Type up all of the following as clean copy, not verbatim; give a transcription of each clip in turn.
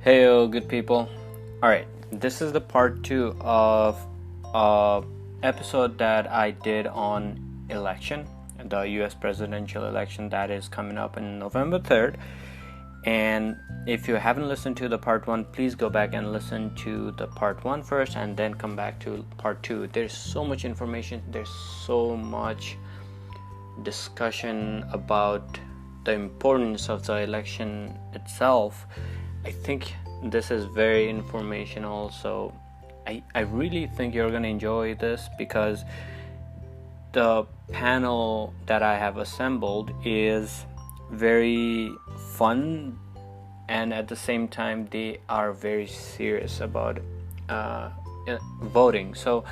Heyo, good people. All right, this is the part two of episode that I did on election, the U.S. presidential election that is coming up in November 3rd. And if you haven't listened to the part one, please go back and listen to the part one first, and then come back to part two. There's so much information. There's so much discussion about the importance of the election itself. I think this is very informational, so I really think you're going to enjoy this, because the panel that I have assembled is very fun, and at the same time they are very serious about voting. So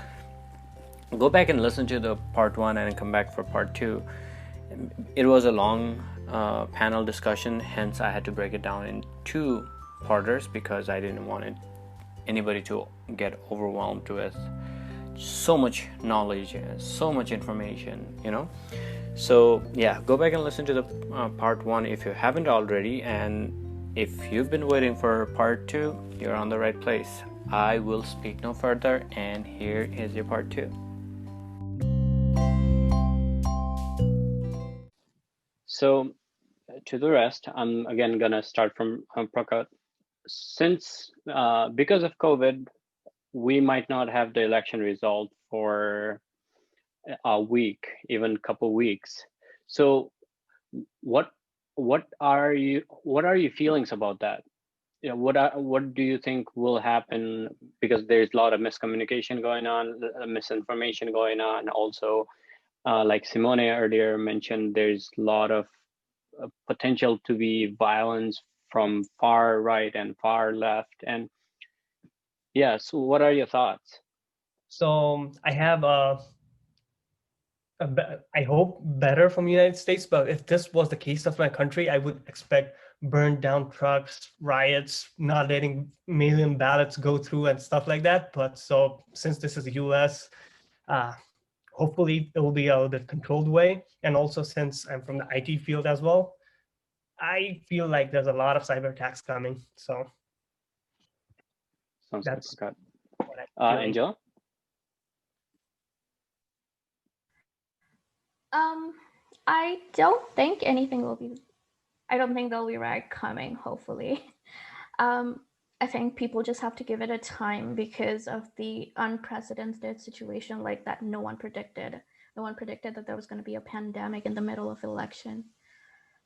go back and listen to the part one and come back for part two. It was a long panel discussion, hence I had to break it down in two parters, because I didn't want anybody to get overwhelmed with so much knowledge and so much information. So yeah, go back and listen to the part one if you haven't already, and if you've been waiting for part two, you're on the right place. I will speak no further, and here is your part two. So to the rest, I'm again gonna start from Prakat. Since because of COVID, we might not have the election result for a week, even a couple weeks. So what are your feelings about that? What do you think will happen? Because there's a lot of miscommunication going on, misinformation going on. Also, like Simone earlier mentioned, there's a lot of potential to be violence from far right and far left. And yeah, so what are your thoughts? So I have I hope better from the United States, but if this was the case of my country, I would expect burned down trucks, riots, not letting mail-in ballots go through and stuff like that. But so since this is the US, uh, hopefully it will be a little bit controlled way. And also since I'm from the IT field as well, I feel like there's a lot of cyber attacks coming. So Sounds good, that's Prakat. what I'm feeling. Angela? Um, I don't think anything will be. I don't think there'll be right coming. Hopefully, um, I think people just have to give it a time because of the unprecedented situation like that. No one predicted. No one predicted that there was going to be a pandemic in the middle of election.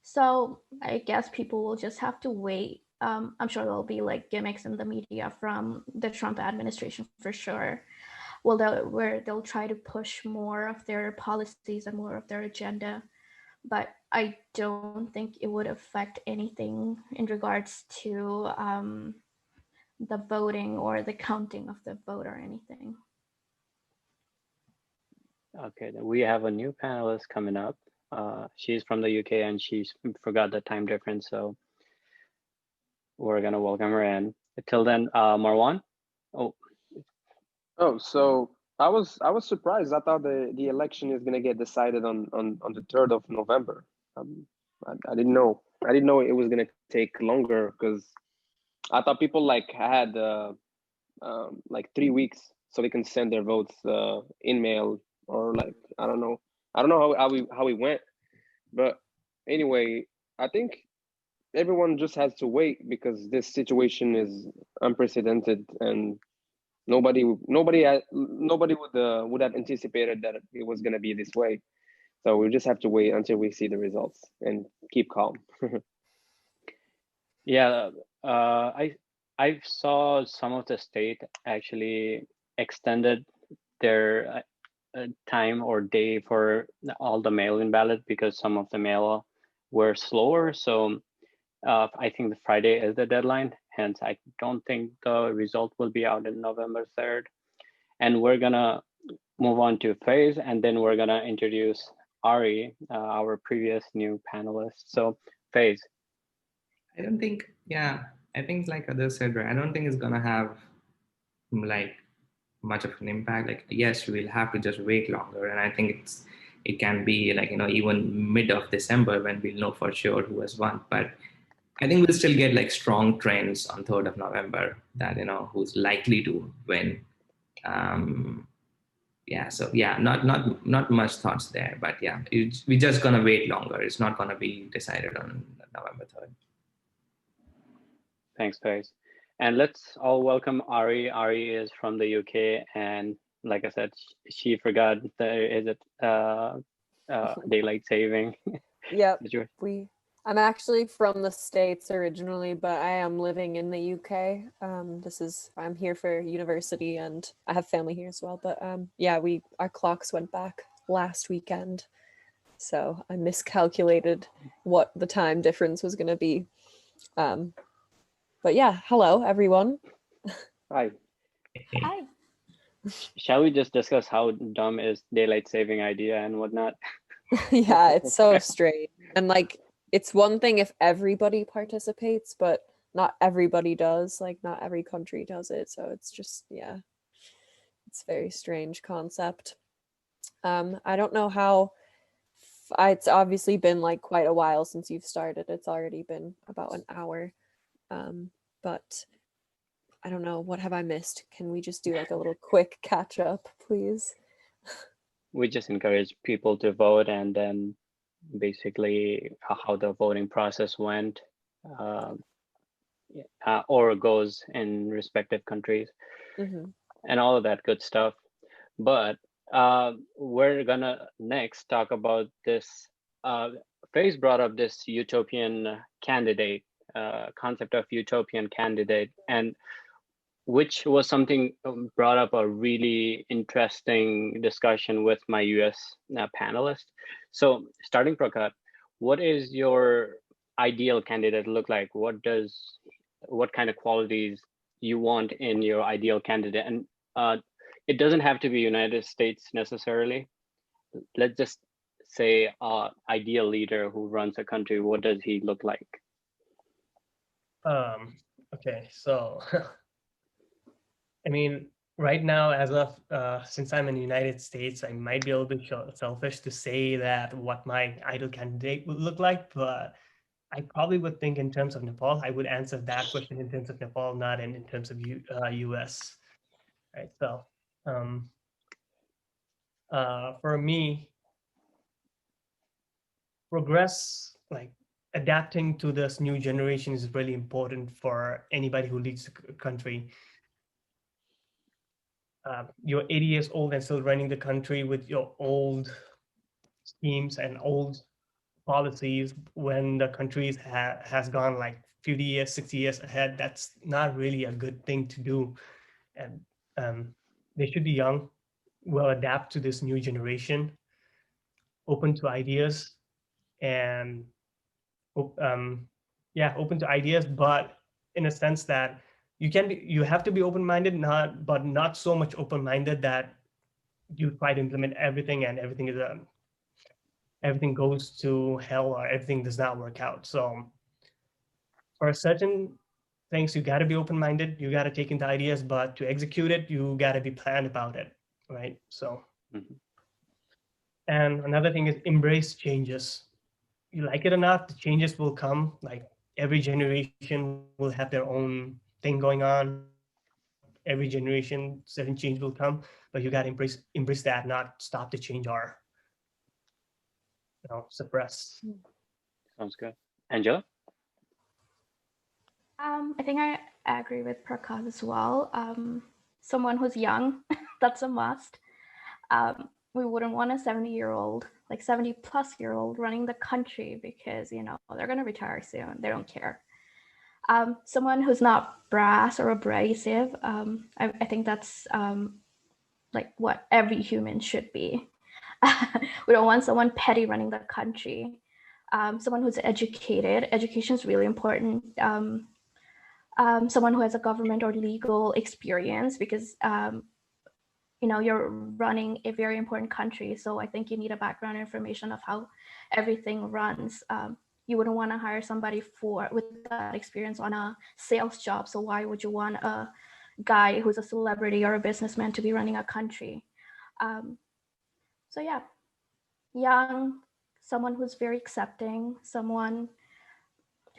So I guess people will just have to wait. I'm sure there'll be like gimmicks in the media from the Trump administration for sure. Well, where they'll try to push more of their policies and more of their agenda, but I don't think it would affect anything in regards to the voting or the counting of the vote or anything. Okay, then we have a new panelist coming up. She's from the UK and she's forgot the time difference, so we're gonna welcome her in. Till then, Marwan. Oh, Oh, so I was surprised. I thought the election is gonna get decided on the 3rd of November. I didn't know. I didn't know it was gonna take longer because I thought people like had like 3 weeks so they can send their votes in mail or like I don't know. I don't know how we went, but anyway, I think everyone just has to wait because this situation is unprecedented and nobody would have anticipated that it was going to be this way. So we just have to wait until we see the results and keep calm. yeah. I saw some of the state actually extended their time or day for all the mail-in ballot because some of the mail were slower. So I think the Friday is the deadline. Hence, I don't think the result will be out in November 3rd. And we're gonna move on to Faze, and then we're gonna introduce Ari, our previous new panelist. So Faze. I don't think, yeah, I think like others said, right? I don't think it's gonna have like much of an impact. Like, yes, we'll have to just wait longer, and I think it can be like even mid of December when we'll know for sure who has won. But I think we'll still get like strong trends on 3rd of November that, who's likely to win. Yeah, so yeah, not much thoughts there, but yeah, we're just gonna wait longer. It's not gonna be decided on November 3rd. Thanks, guys. And let's all welcome Ari. Ari is from the UK, and like I said, she forgot there is daylight saving. Yep. situation. I'm actually from the States originally, but I am living in the UK. I'm here for university and I have family here as well. But yeah, our clocks went back last weekend. So I miscalculated what the time difference was going to be. But yeah, hello everyone. Hi. Hi. Shall we just discuss how dumb is daylight saving idea and whatnot? Yeah, it's so strange. And like, it's one thing if everybody participates, but not everybody does. Like, not every country does it. So it's just, yeah, it's a very strange concept. I don't know how. It's obviously been like quite a while since you've started. It's already been about an hour. But I don't know. What have I missed? Can we just do like a little quick catch up, please? We just encourage people to vote, and then basically how the voting process went or goes in respective countries, and all of that good stuff. But we're gonna next talk about this. Faye brought up this utopian candidate concept of utopian candidate, and which was something brought up a really interesting discussion with my US panelist. So starting Prakat, what is your ideal candidate look like? What kind of qualities you want in your ideal candidate? And it doesn't have to be United States necessarily. Let's just say ideal leader who runs a country. What does he look like? Okay, so I mean, right now, as of since I'm in the United States, I might be a little bit selfish to say that what my ideal candidate would look like, but I probably would think in terms of Nepal. I would answer that question in terms of Nepal, not in terms of US. Right. So for me, progress, like adapting to this new generation, is really important for anybody who leads the country. You're 80 years old and still running the country with your old schemes and old policies when the country has gone like 50 years, 60 years ahead. That's not really a good thing to do. And they should be young, will adapt to this new generation, open to ideas, and open to ideas, but in a sense that you have to be open-minded, but not so much open-minded that you try to implement everything and everything goes to hell or everything does not work out. So for certain things, you got to be open-minded, you got to take into ideas, but to execute it, you got to be planned about it, right? So, and another thing is embrace changes. You like it or not, the changes will come. Like every generation will have their own thing going on. Every generation, certain change will come, but you got to embrace that, not stop the change or suppress. Sounds good. Angela? I think I agree with Prakash as well. Someone who's young, that's a must. We wouldn't want a 70-year-old, like 70-plus-year-old running the country because, they're going to retire soon. They don't care. Someone who's not brash or abrasive. I think that's like what every human should be. We don't want someone petty running the country. Someone who's educated. Education is really important. Someone who has a government or legal experience because you're running a very important country. So I think you need a background information of how everything runs. You wouldn't want to hire somebody with that experience on a sales job. So why would you want a guy who's a celebrity or a businessman to be running a country? So yeah, young, someone who's very accepting, someone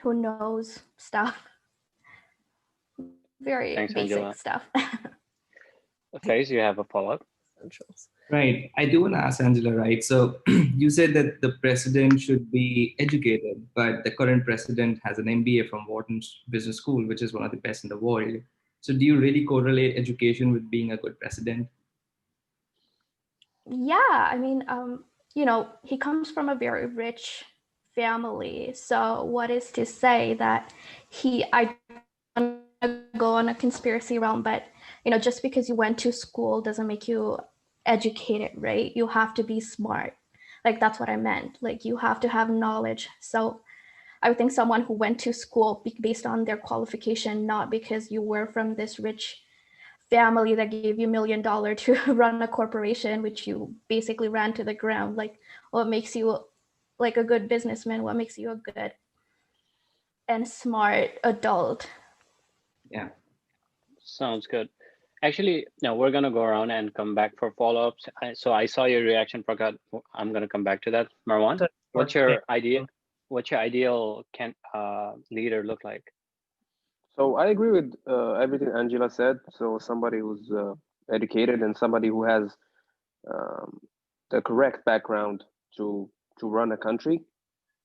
who knows stuff. Very Thanks, basic Angela. stuff. Faze, you have a follow-up? Essentials. Right. I do want to ask Angela, right? So you said that the president should be educated, but the current president has an MBA from Wharton's Business School, which is one of the best in the world. So do you really correlate education with being a good president? Yeah, I mean, he comes from a very rich family. So what is to say that I don't wanna go on a conspiracy realm, but just because you went to school doesn't make you educated, right? You have to be smart. Like that's what I meant. Like you have to have knowledge. So I would think someone who went to school based on their qualification, not because you were from this rich family that gave you $1 million to run a corporation, which you basically ran to the ground. Like, what makes you like a good businessman? What makes you a good and smart adult? Yeah. Sounds good. Actually, no, we're gonna go around and come back for follow-ups. So I saw your reaction, Prakat. I'm gonna come back to that. Marwan, what's your idea? What's your ideal leader look like? So I agree with everything Angela said. So somebody who's educated and somebody who has um, the correct background to run a country,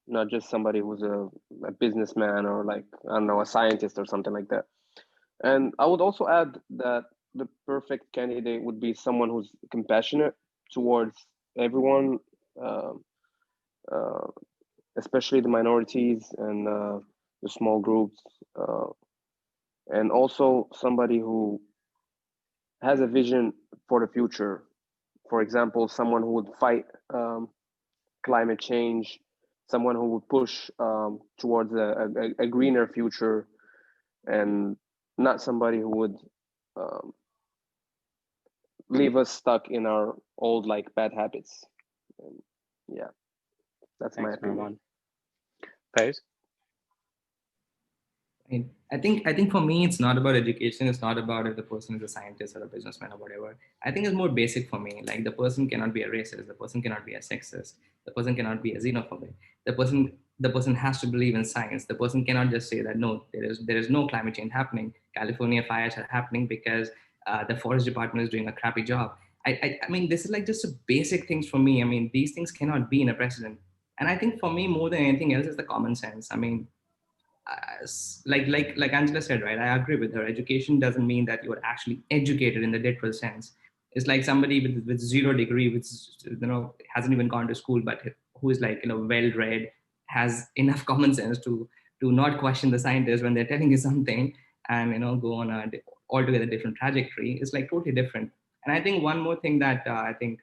not just somebody who's a businessman or like I don't know, a scientist or something like that. And I would also add that the perfect candidate would be someone who's compassionate towards everyone, uh, uh, especially the minorities and the small groups, uh, and also somebody who has a vision for the future. For example, someone who would fight climate change, someone who would push towards a greener future, and not somebody who would um, leave us stuck in our old like bad habits. And yeah, that's my Thanks, opinion. Marwan. Faze? I think for me, it's not about education. It's not about if the person is a scientist or a businessman or whatever. I think it's more basic for me. Like the person cannot be a racist. The person cannot be a sexist. The person cannot be a xenophobic. The person has to believe in science. The person cannot just say that no, there is no climate change happening. California fires are happening because the forest department is doing a crappy job. I mean, this is like just a basic things for me. I mean, these things cannot be in a president. And I think for me, more than anything else, is the common sense. I mean, like Angela said, right? I agree with her. Education doesn't mean that you're actually educated in the literal sense. It's like somebody with 0 degree, which hasn't even gone to school, but who is like well read, has enough common sense to not question the scientists when they're telling you something, and go on a altogether different trajectory. It's like totally different. And I think one more thing that I think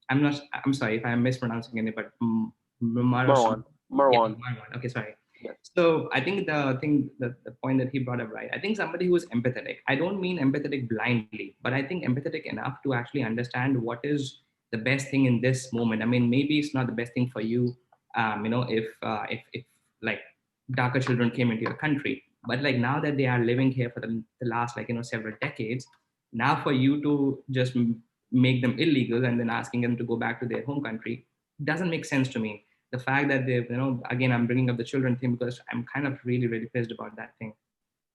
I'm sorry if I'm mispronouncing it, but Marwan, yeah, Marwan. Marwan. Okay, sorry. Yes. So I think the point that he brought up, right? I think somebody who is empathetic. I don't mean empathetic blindly, but I think empathetic enough to actually understand what is the best thing in this moment. I mean, maybe it's not the best thing for you, if like darker children came into your country, but like now that they are living here for the last several decades, now for you to just make them illegal and then asking them to go back to their home country doesn't make sense to me. The fact that they again, I'm bringing up the children thing because I'm kind of really really pissed about that thing.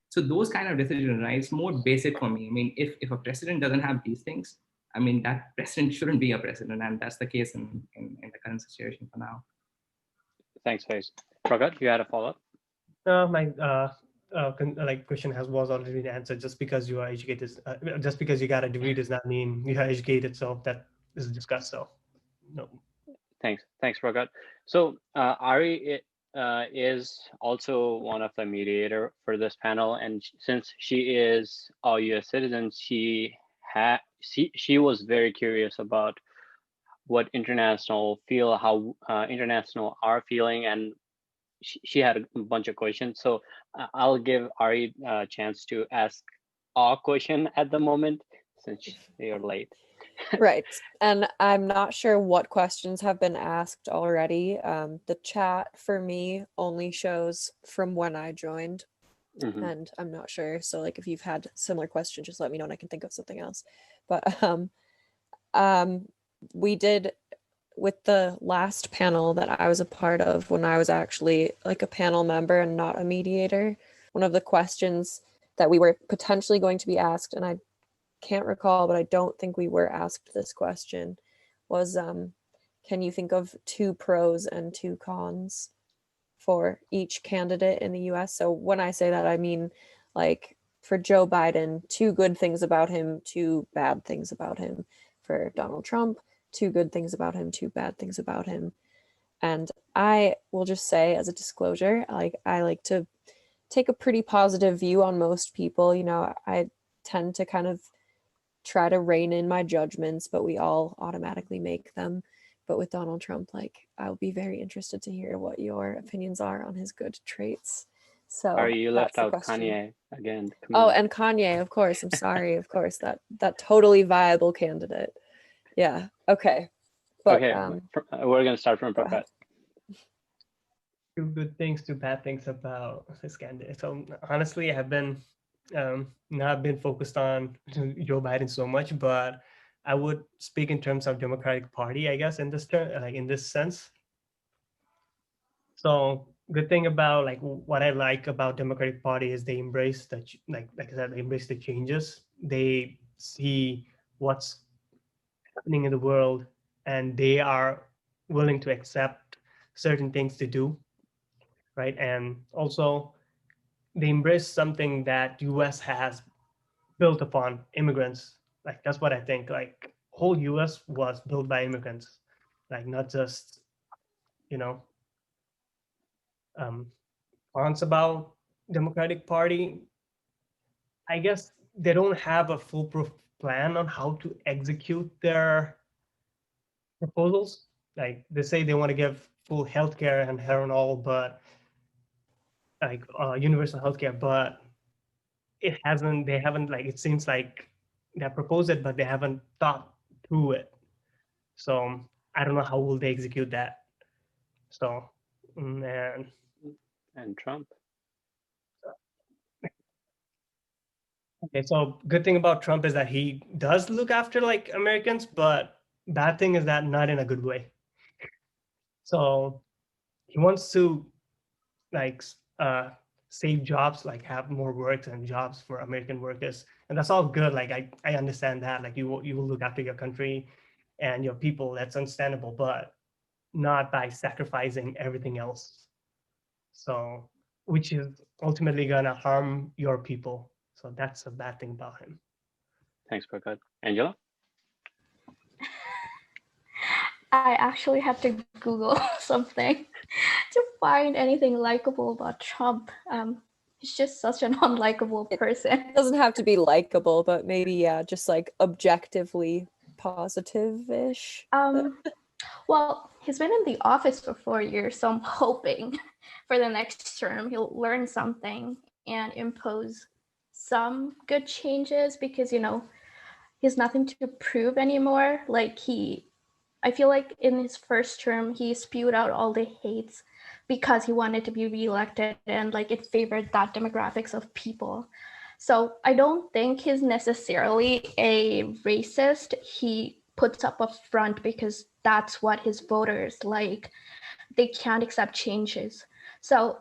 So those kind of decisions, right, it's more basic for me. I mean, if a president doesn't have these things, I mean, that president shouldn't be a president, and that's the case in the current situation for now. Thanks, Faze. Prakat, you had a follow-up? My like question was already answered. Just because you are educated, just because you got a degree does not mean you are educated. So that is discussed. So no. Thanks, Prakat. So Ari is also one of the mediator for this panel, and since she is a U.S. citizen, she was very curious about what international feel, how international are feeling, and she had a bunch of questions. So I'll give Ari a chance to ask a question at the moment since you're late. Right. And I'm not sure what questions have been asked already. The chat for me only shows from when I joined, Mhm. and I'm not sure. So like if you've had similar questions, just let me know and I can think of something else. But we did with the last panel that I was a part of, when I was actually like a panel member and not a mediator, one of the questions that we were potentially going to be asked, and I can't recall, but I don't think we were asked this question, was can you think of 2 pros and 2 cons for each candidate in the US? So when I say that, I mean like for Joe Biden, 2 good things about him, 2 bad things about him. For Donald Trump, 2 good things about him, 2 bad things about him. And I will just say, as a disclosure, like I like to take a pretty positive view on most people. You know, I tend to kind of try to rein in my judgments, but we all automatically make them. But with Donald Trump, like I'll be very interested to hear what your opinions are on his good traits. So Sorry, you left that's the out question. Kanye again. Come Oh, on. and Kanye, of course. I'm sorry, of course. That totally viable candidate. Yeah. Okay. But Okay, we're gonna start from go ahead. Prakat. 2 good things, 2 bad things about this candidate. So honestly, I've been not been focused on Joe Biden so much, but I would speak in terms of Democratic Party, I guess, in this term, like in this sense. So good thing about like what I like about Democratic Party is they embrace the like I said, they embrace the changes. They see what's happening in the world, and they are willing to accept certain things to do, right? And also they embrace something that US has built upon immigrants. Like that's what I think. Like whole US was built by immigrants, like not just, you know, um, cons about Democratic Party. I guess they don't have a foolproof plan on how to execute their proposals. Like they say they want to give full healthcare and hair and all, but like universal healthcare, but they haven't, like, it seems like they proposed it, but they haven't thought through it. So I don't know how will they execute that. So, And Trump. okay, so good thing about Trump is that he does look after like Americans, but bad thing is that not in a good way. So he wants to like save jobs, like have more work and jobs for American workers, and that's all good. Like I understand that. Like you will look after your country and your people. That's understandable, but not by sacrificing everything else. So which is ultimately gonna harm your people. So that's a bad thing about him. Thanks, Prakat. Angela? I actually had to Google something to find anything likable about Trump. He's just such an unlikable person. It doesn't have to be likable, but maybe yeah, just like objectively positive-ish. Well, he's been in the office for 4 years, so I'm hoping for the next term he'll learn something and impose some good changes, because, you know, he has nothing to prove anymore. Like I feel like in his first term, he spewed out all the hates because he wanted to be reelected, and like it favored that demographics of people. So I don't think he's necessarily a racist. He puts up a front because that's what his voters like. They can't accept changes. So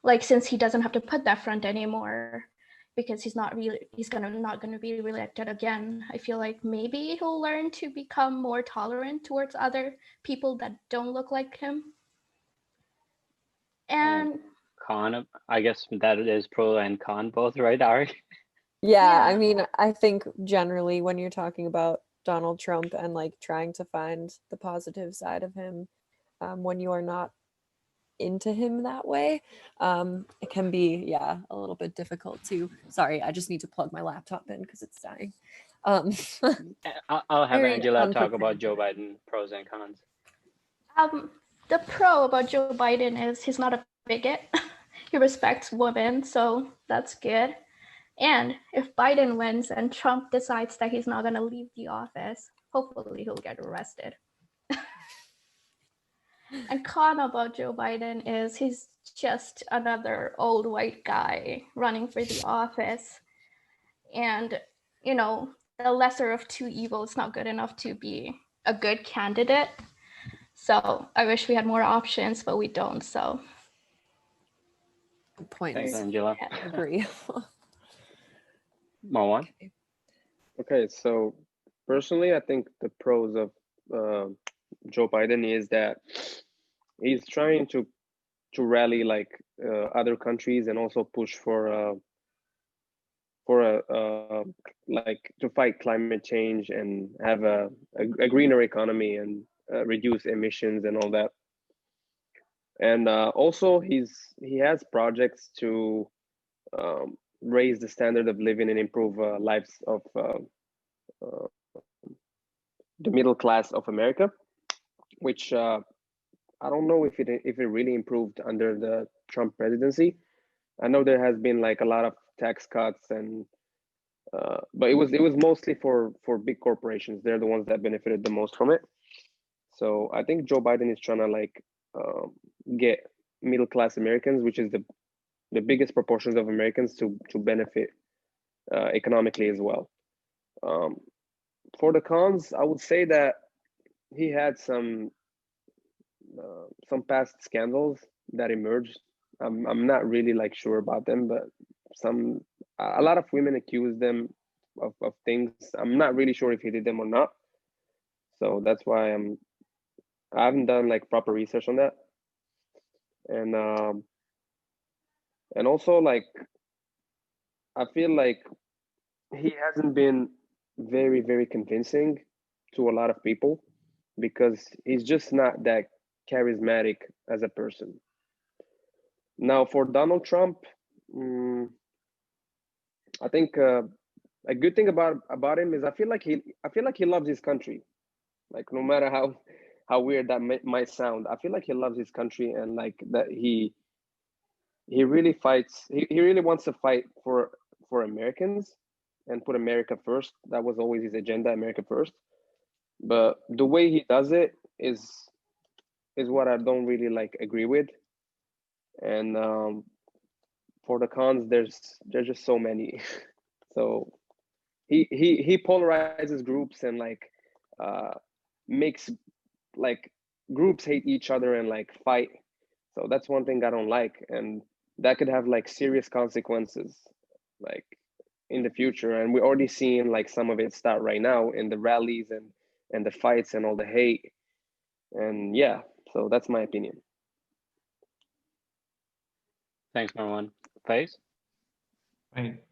like since he doesn't have to put that front anymore, because he's not gonna be reelected again, I feel like maybe he'll learn to become more tolerant towards other people that don't look like him. And Con, I guess that is pro and con both, right, Ari? Yeah, I Yeah. mean, I think generally when you're talking about Donald Trump and like trying to find the positive side of him, when you are not into him that way, it can be, yeah, a little bit difficult to. Sorry, I just need to plug my laptop in because it's dying. I'll have Very Angela talk about unprepared. Joe Biden pros and cons. the pro about Joe Biden is he's not a bigot. He respects women, so that's good. And if Biden wins and Trump decides that he's not going to leave the office, hopefully he'll get arrested. And con about Joe Biden is he's just another old white guy running for the office. And, you know, the lesser of two evils is not good enough to be a good candidate. So I wish we had more options, but we don't. So Good point. Thanks, Yeah. Angela. Agree. Marwan? Okay. Okay, so personally, I think the pros of Joe Biden is that he's trying to rally like other countries and also push for like to fight climate change and have a greener economy and reduce emissions and all that. And also he has projects to raise the standard of living and improve lives of uh, the middle class of America, which I don't know if it really improved under the Trump presidency. I know there has been like a lot of tax cuts and but it was mostly for big corporations. They're the ones that benefited the most from it. So I think Joe Biden is trying to like get middle class Americans, which is the biggest proportions of Americans, to benefit economically as well. Um, for the cons, I would say that he had some past scandals that emerged. I'm not really like sure about them, but some a lot of women accuse them of things. I'm not really sure if he did them or not. So that's why I haven't done like proper research on that. And and also like I feel like he hasn't been very convincing to a lot of people because he's just not that charismatic as a person. Now for Donald Trump, mm, I think a good thing about him is I feel like he loves his country. Like no matter how weird that might sound, I feel like he loves his country and like that he really fights. He really wants to fight for Americans and put America first. That was always his agenda, America first. But the way he does it is what I don't really like agree with. And for the cons, there's just so many. So he polarizes groups and like uh, makes like groups hate each other and like fight. So that's one thing I don't like, and that could have like serious consequences, like in the future. And we're already seeing like some of it start right now in the rallies and the fights and all the hate. And yeah, so that's my opinion. Thanks, Marwan. Faiz? Right.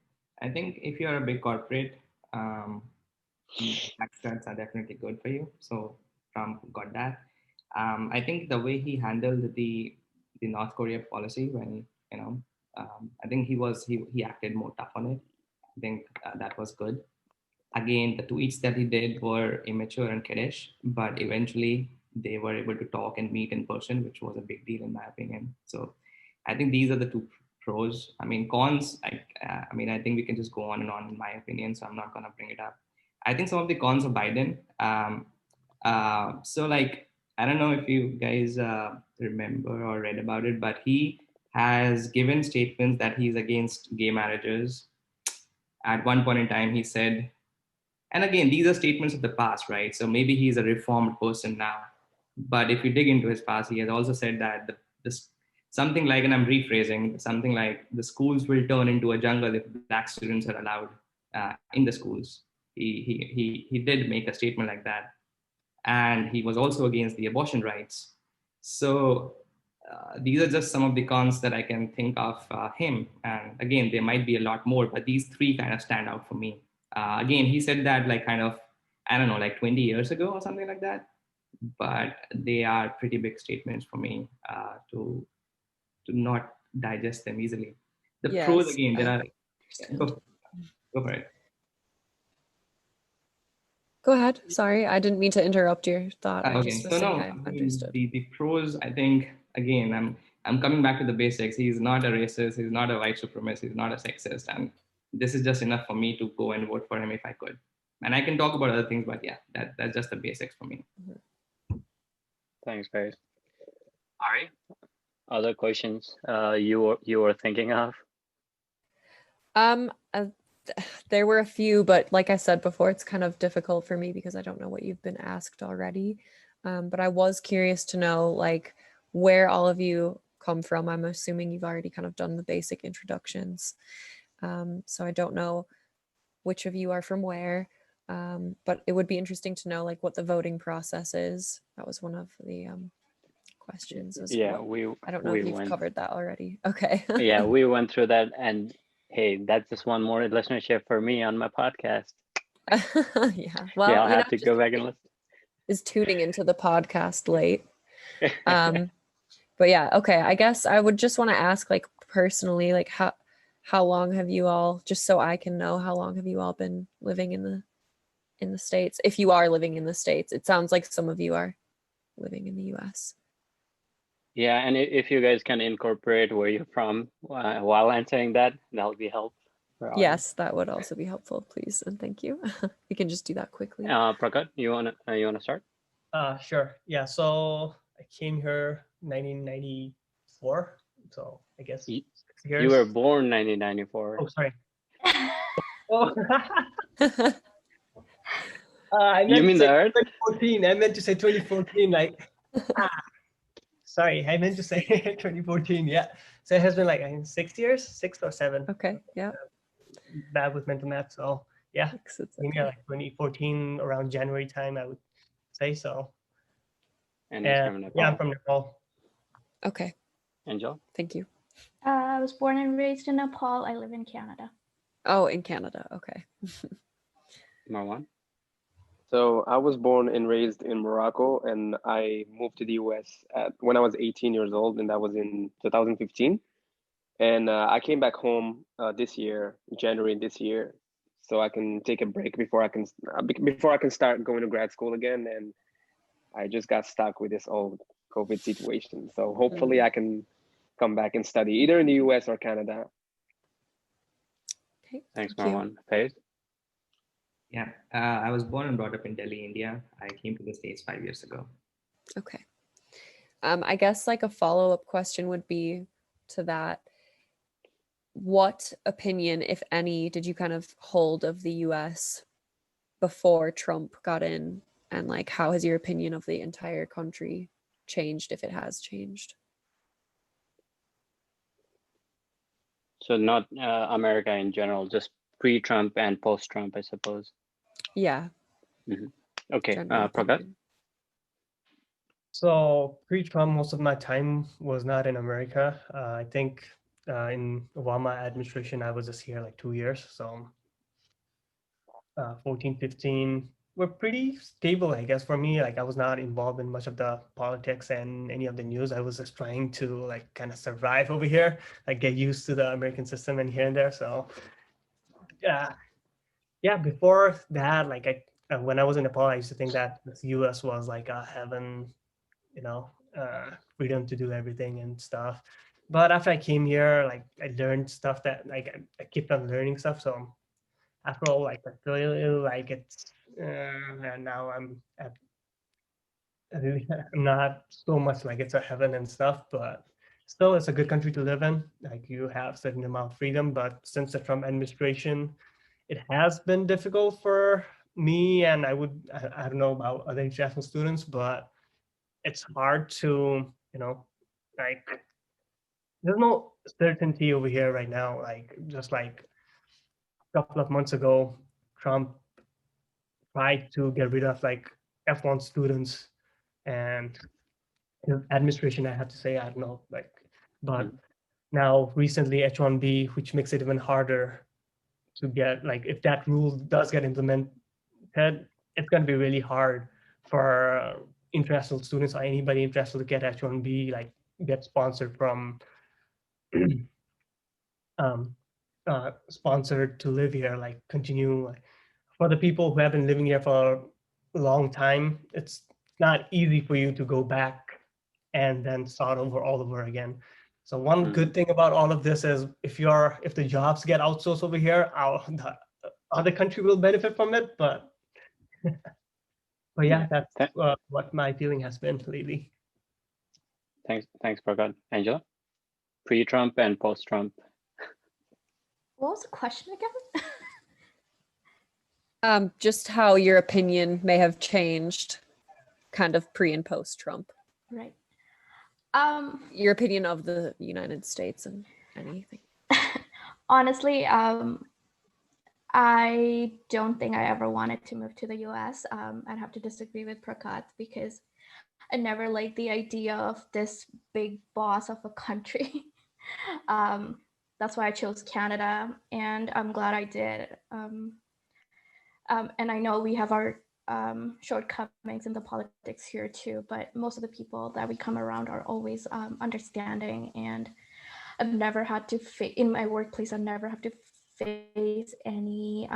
I think if you're a big corporate, um, tax cuts are definitely good for you. So Trump got that. I think the way he handled the North Korea policy when I think he acted more tough on it. I think that was good. Again, the tweets that he did were immature and kiddish, but eventually they were able to talk and meet in person, which was a big deal in my opinion. So I think these are the two pros. I mean, cons, I mean, I think we can just go on and on in my opinion, so I'm not going to bring it up. I think some of the cons of Biden. So like, I don't know if you guys remember or read about it, but he has given statements that he's against gay marriages. At one point in time, he said, and again, these are statements of the past, right? So maybe he's a reformed person now. But if you dig into his past, he has also said that this something like, and I'm rephrasing, something like the schools will turn into a jungle if black students are allowed in the schools. He did make a statement like that, and he was also against the abortion rights. So these are just some of the cons that I can think of him. And again, there might be a lot more, but these three kind of stand out for me. Again, he said that like kind of, I don't know, like 20 years ago or something like that. But they are pretty big statements for me to not digest them easily. The pros Yes, again, I there are. understand. Go for it. Go ahead. Sorry, I didn't mean to interrupt your thought. I Okay, just was so saying no, I I mean understood. the pros. I think again, I'm coming back to the basics. He's not a racist. He's not a white supremacist. He's not a sexist, and this is just enough for me to go and vote for him if I could. And I can talk about other things, but yeah, that's just the basics for me. Thanks, Faiz. Ari, other questions you were thinking of? Um, uh, there were a few, but like I said before, it's kind of difficult for me because I don't know what you've been asked already. But I was curious to know like where all of you come from. I'm assuming you've already kind of done the basic introductions. So I don't know which of you are from where, but it would be interesting to know like what the voting process is. That was one of the questions. Yeah, I don't know if we you've went. covered that already. Okay. Yeah, we went through that, and hey, that's just one more listenership for me on my podcast. Yeah. Yeah, I'll Well, have to go back and listen. is tuning into the podcast late. But yeah, okay. I guess I would just want to ask, like personally, like how long have you all, just so I can know, how long have you all been living in the States? If you are living in the States, it sounds like some of you are living in the US. Yeah, and if you guys can incorporate where you're from while answering that, that'll be helpful. Yes, that would also be helpful, please, and thank you. We can just do that quickly. Prakat, you wanna start? Sure. Yeah. So I came here 1994. So I guess You, 6 years. you were born 1994. Oh, sorry. Oh. I You meant mean to the say Earth? 2014. I meant to say 2014. Like, sorry, I meant to say 2014. Yeah. So it has been like I think 6 years, 6 or 7. Okay, yeah. Bad with mental math. So yeah, It's okay. maybe like 2014 around January time, I would say so. And he's from Nepal. Yeah, I'm from Nepal. Okay, Angel? thank you. I was born and raised in Nepal. I live in Canada. Oh, in Canada. Okay. Marwan? So I was born and raised in Morocco, and I moved to the US when I was 18 years old, and that was in 2015. And I came back home this year, January this year, so I can take a break before I can start going to grad school again. And I just got stuck with this old COVID situation. So hopefully I can come back and study either in the US or Canada. Okay, Thanks, thank you. Marwan. Faiz? Yeah, I was born and brought up in Delhi, India. I came to the States 5 years ago. Okay. I guess like a follow-up question would be to that. What opinion, if any, did you kind of hold of the US before Trump got in? And like, how has your opinion of the entire country changed, if it has changed? So not America in general, just pre-Trump and post-Trump, I suppose. Yeah. Okay, general Prakat? opinion. So pre-Trump, most of my time was not in America. I think in Obama administration, I was just here like 2 years. So 14, 15 were pretty stable, I guess, for me. Like I was not involved in much of the politics and any of the news. I was just trying to like kind of survive over here, like get used to the American system and here and there. So yeah, before that, like when I was in Nepal, I used to think that the US was like a heaven, you know, freedom to do everything and stuff. But after I came here, like I learned stuff that like I kept on learning stuff. So after all, like I feel like it's and now I'm not so much like it's a heaven and stuff, but still it's a good country to live in. Like you have certain amount of freedom, but since the Trump administration, it has been difficult for me, and I don't know about other international students, but it's hard to, like there's no certainty over here right now. Like just like a couple of months ago, Trump tried to get rid of like F1 students and his administration, I have to say, I don't know, like, but now recently H1B, which makes it even harder to get, like, if that rule does get implemented, it's going to be really hard for international students or anybody interested to get H1B, like, get sponsored from, sponsored to live here, like, continue. For the people who have been living here for a long time, it's not easy for you to go back and then start over all over again. So one good thing about all of this is if the jobs get outsourced over here, the other country will benefit from it. But yeah, that's what my feeling has been lately. Thanks, Prakat. Angela? Pre-Trump and post-Trump. What was the question again? Just how your opinion may have changed kind of pre and post Trump. Right. Your opinion of the United States and anything. Honestly, I don't think I ever wanted to move to the US. I'd have to disagree with Prakat because I never liked the idea of this big boss of a country. That's why I chose Canada, and I'm glad I did. And I know we have our shortcomings in the politics here too, but most of the people that we come around are always understanding, and I've never had to in my workplace. I've never had to face any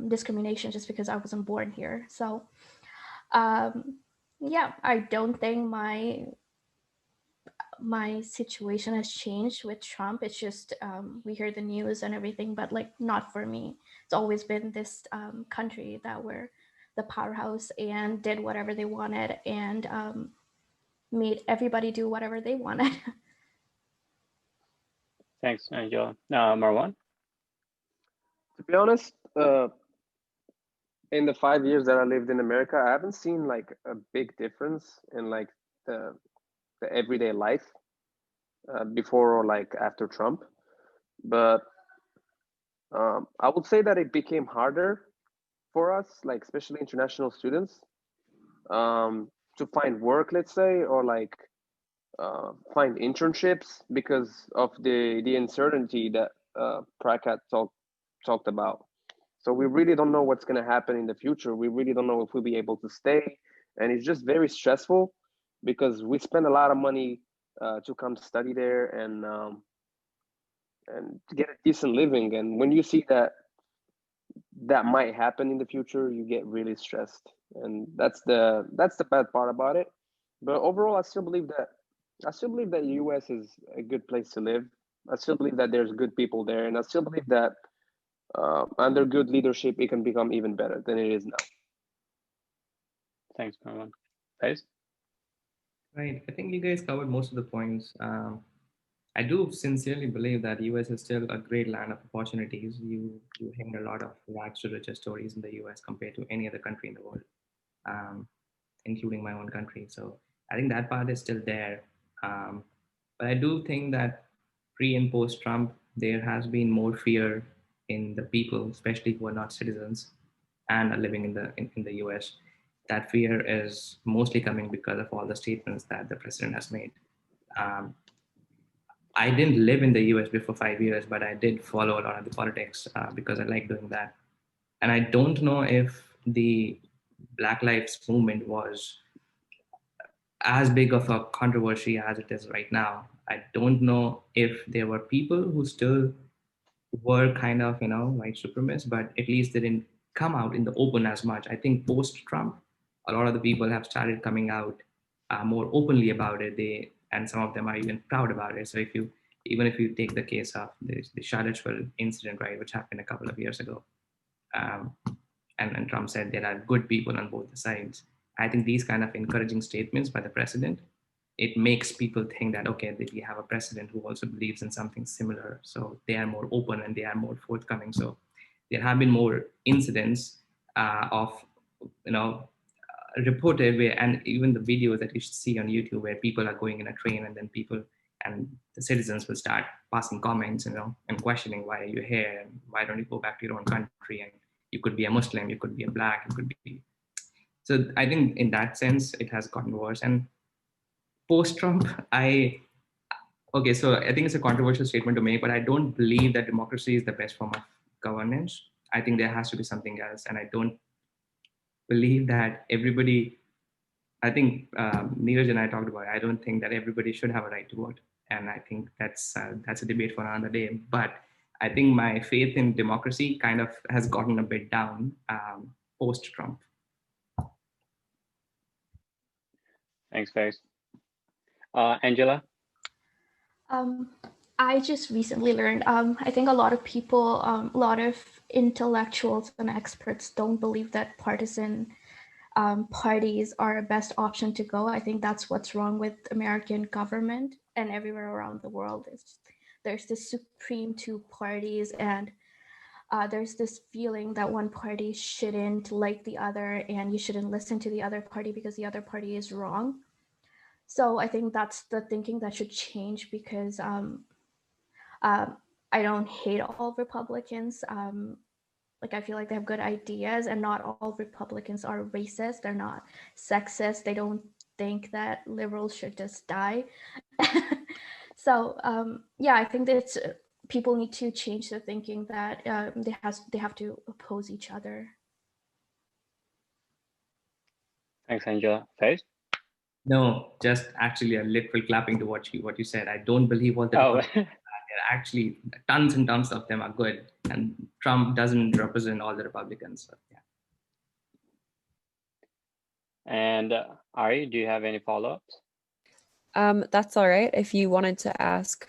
discrimination just because I wasn't born here. So yeah, I don't think my situation has changed with Trump. It's just we hear the news and everything, but like not for me. It's always been this country that were the powerhouse and did whatever they wanted and made everybody do whatever they wanted. Thanks, Angela. Marwan? To be honest, in the 5 years that I lived in America, I haven't seen like a big difference in like the the everyday life before or like after Trump. But I would say that it became harder for us, like especially international students, to find work, let's say, or like find internships because of the uncertainty that Prakat talked about. So we really don't know what's going to happen in the future. We really don't know if we'll be able to stay, and it's just very stressful because we spend a lot of money to come study there and to get a decent living. And when you see that that might happen in the future, you get really stressed, and that's the bad part about it. But overall, I still believe that U.S. is a good place to live. I still believe that there's good people there, and I still believe that under good leadership, it can become even better than it is now. Thanks, Marwan. Guys? Right. I think you guys covered most of the points. I do sincerely believe that US is still a great land of opportunities. You hear a lot of rags to riches stories in the US compared to any other country in the world, um, including my own country. So I think that part is still there. Um, but I do think that pre and post Trump, there has been more fear in the people, especially who are not citizens and are living in the US. That fear is mostly coming because of all the statements that the president has made. Um, I didn't live in the US before 5 years, but I did follow a lot of the politics because I like doing that. And I don't know if the Black Lives Movement was as big of a controversy as it is right now. I don't know if there were people who still were kind of, white supremacists, but at least they didn't come out in the open as much. I think post Trump, a lot of the people have started coming out more openly about it. And some of them are even proud about it. So even if you take the case of the Charlottesville incident, right, which happened a couple of years ago, um, and Trump said there are good people on both the sides. I think these kind of encouraging statements by the president, it makes people think that, okay, that we have a president who also believes in something similar. So they are more open and they are more forthcoming. So there have been more incidents of, reported where, and even the videos that you see on YouTube where people are going in a train and then people and the citizens will start passing comments, and questioning, why are you here and why don't you go back to your own country? And you could be a Muslim, you could be a Black, you could be. So I think in that sense, it has gotten worse. And post-Trump, okay, so I think it's a controversial statement to make, but I don't believe that democracy is the best form of governance. I think there has to be something else, and I don't believe that everybody. I think Neeraj and I talked about it. I don't think that everybody should have a right to vote, and I think that's a debate for another day. But I think my faith in democracy kind of has gotten a bit down post-Trump. Thanks, guys. Angela? I just recently learned, I think a lot of people, a lot of intellectuals and experts don't believe that partisan parties are a best option to go. I think that's what's wrong with American government and everywhere around the world. There's the supreme two parties, and there's this feeling that one party shouldn't like the other and you shouldn't listen to the other party because the other party is wrong. So I think that's the thinking that should change, because I don't hate all Republicans. Like, I feel like they have good ideas, and not all Republicans are racist. They're not sexist. They don't think that liberals should just die. So yeah, I think that people need to change their thinking that they have to oppose each other. Thanks, Angela. Faith? No, just actually a literal clapping to what you said. I don't believe all the Oh, Republicans are bad. There are actually tons and tons of them are good, and Trump doesn't represent all the Republicans. So, yeah. and Ari, do you have any follow-ups? That's all right. If you wanted to ask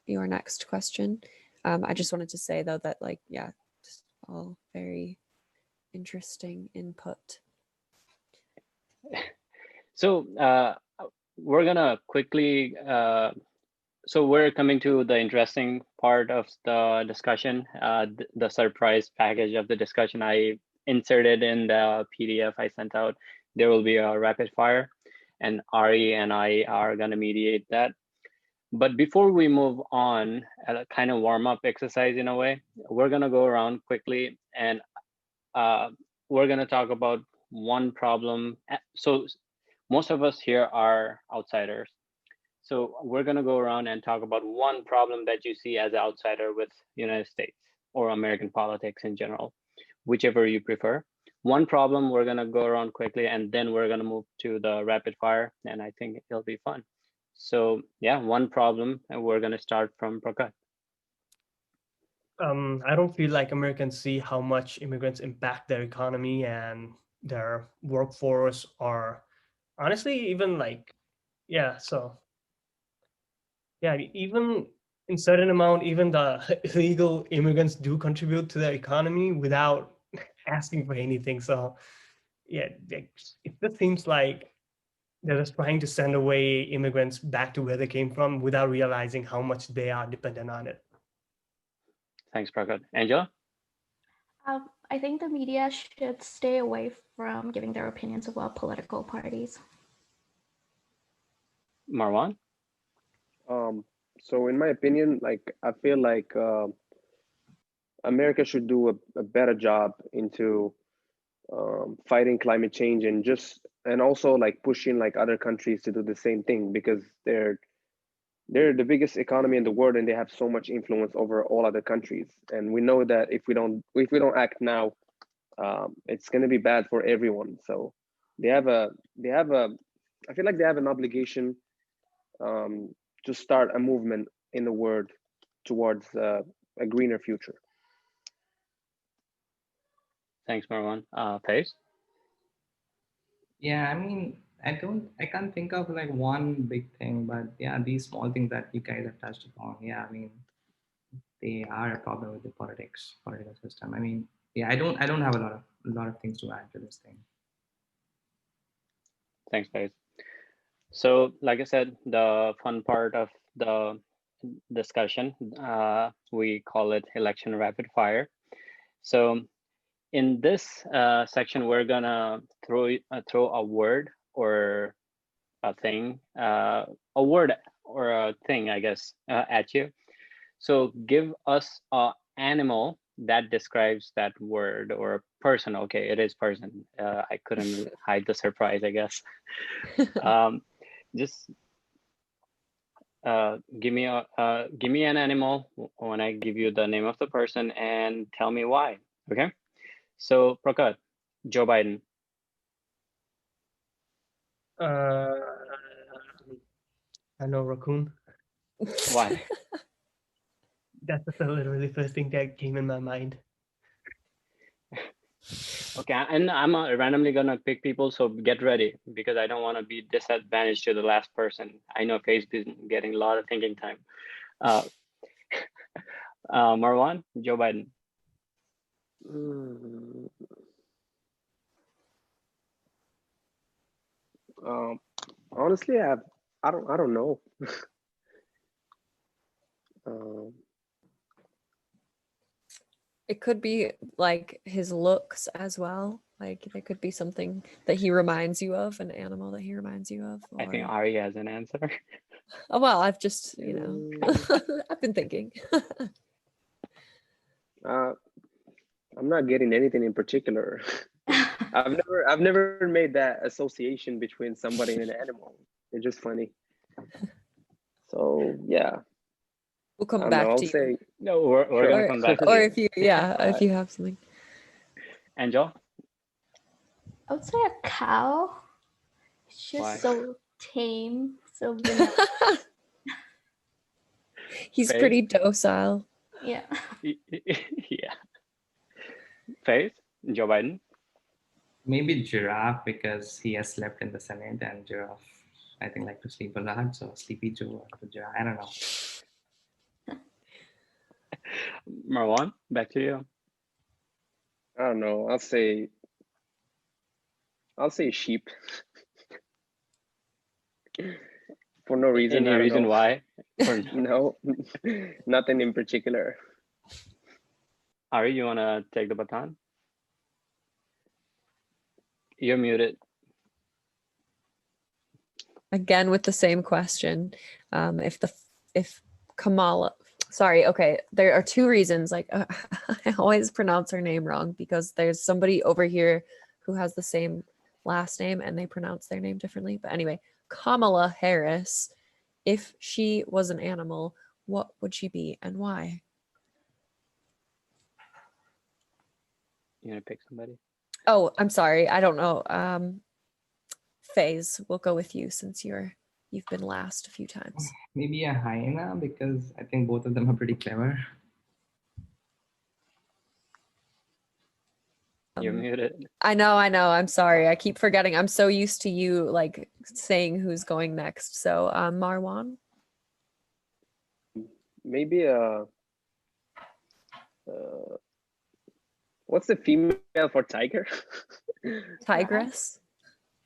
your next question, I just wanted to say though that, like, yeah, just all very interesting input. So we're gonna quickly, so we're coming to the interesting part of the discussion, the surprise package of the discussion I inserted in the PDF I sent out. There will be a rapid fire, and Ari and I are gonna mediate that. But before we move on, a kind of warm-up exercise in a way, we're gonna go around quickly, and we're gonna talk about one problem. So most of us here are outsiders. So we're gonna go around and talk about one problem that you see as an outsider with United States or American politics in general, whichever you prefer. One problem, we're gonna go around quickly, and then we're gonna move to the rapid fire, and I think it'll be fun. So yeah, one problem, and we're gonna start from Prakat. I don't feel like Americans see how much immigrants impact their economy and their workforce, or honestly, even like, yeah, so yeah, even in certain amount, even the illegal immigrants do contribute to the economy without asking for anything. So yeah, it just seems like they're just trying to send away immigrants back to where they came from without realizing how much they are dependent on it. Thanks, Prakat. Angela? I think the media should stay away from giving their opinions about political parties. Marwan? So in my opinion, like I feel like America should do a better job into fighting climate change, and also like pushing like other countries to do the same thing, because they're the biggest economy in the world, and they have so much influence over all other countries. And we know that if we don't act now, it's going to be bad for everyone. So they have a I feel like they have an obligation to start a movement in the world towards a greener future. Thanks, Marwan. Faith? Yeah, I mean, I can't think of like one big thing, but yeah, these small things that you guys have touched upon. Yeah, I mean, they are a problem with the political system. I mean, yeah, I don't have a lot of things to add to this thing. Thanks, Faith. So, like I said, the fun part of the discussion, we call it election rapid fire. So, in this section, we're gonna throw a word or a thing, a word or a thing, I guess, at you. So, give us a animal that describes that word, or person. Okay, it is person. I couldn't hide the surprise, I guess. Just give me an animal when I give you the name of the person, and tell me why. Okay. So Prakat, Joe Biden. Uh, I know, raccoon. Why? That's just literally the first thing that came in my mind. Okay, and I'm randomly gonna pick people, so get ready, because I don't want to be disadvantaged to the last person. I know Faye's been getting a lot of thinking time. Marwan, Joe Biden. Mm, um, honestly, I don't know. Um, It could be like his looks as well. Like there could be something that he reminds you of, an animal that he reminds you of. I think or- Ari has an answer. Oh, well, I've just, I've been thinking. I'm not getting anything in particular. I've never made that association between somebody and an animal. It's just funny. So yeah, We'll I come don't know. back I'll to you. say No, we're sure. gonna Or, come back to or you. if you, if you have something. Angel, I would say a cow. It's just Why? so tame, so vanilla. He's Faith? pretty docile. Yeah. Yeah. Faith, Joe Biden. Maybe giraffe because he has slept in the Senate, and giraffe, I think, like to sleep a lot. So Sleepy Joe or the giraffe. I don't know. Marwan, back to you. I don't know. I'll say sheep. For no reason. Any I don't reason know. why? Or No, nothing in particular. Ari, you wanna take the baton? You're muted. Again with the same question. If Kamala, sorry, okay, there are two reasons. Like I always pronounce her name wrong because there's somebody over here who has the same last name and they pronounce their name differently. But anyway, Kamala Harris, if she was an animal, what would she be and why? You gonna pick somebody? Oh, I'm sorry, I don't know. Faze, we'll go with you since you've been last a few times. Maybe a hyena because I think both of them are pretty clever. You're muted. I know. I'm sorry. I keep forgetting. I'm so used to you like saying who's going next. So Marwan. Maybe what's the female for tiger? Tigress.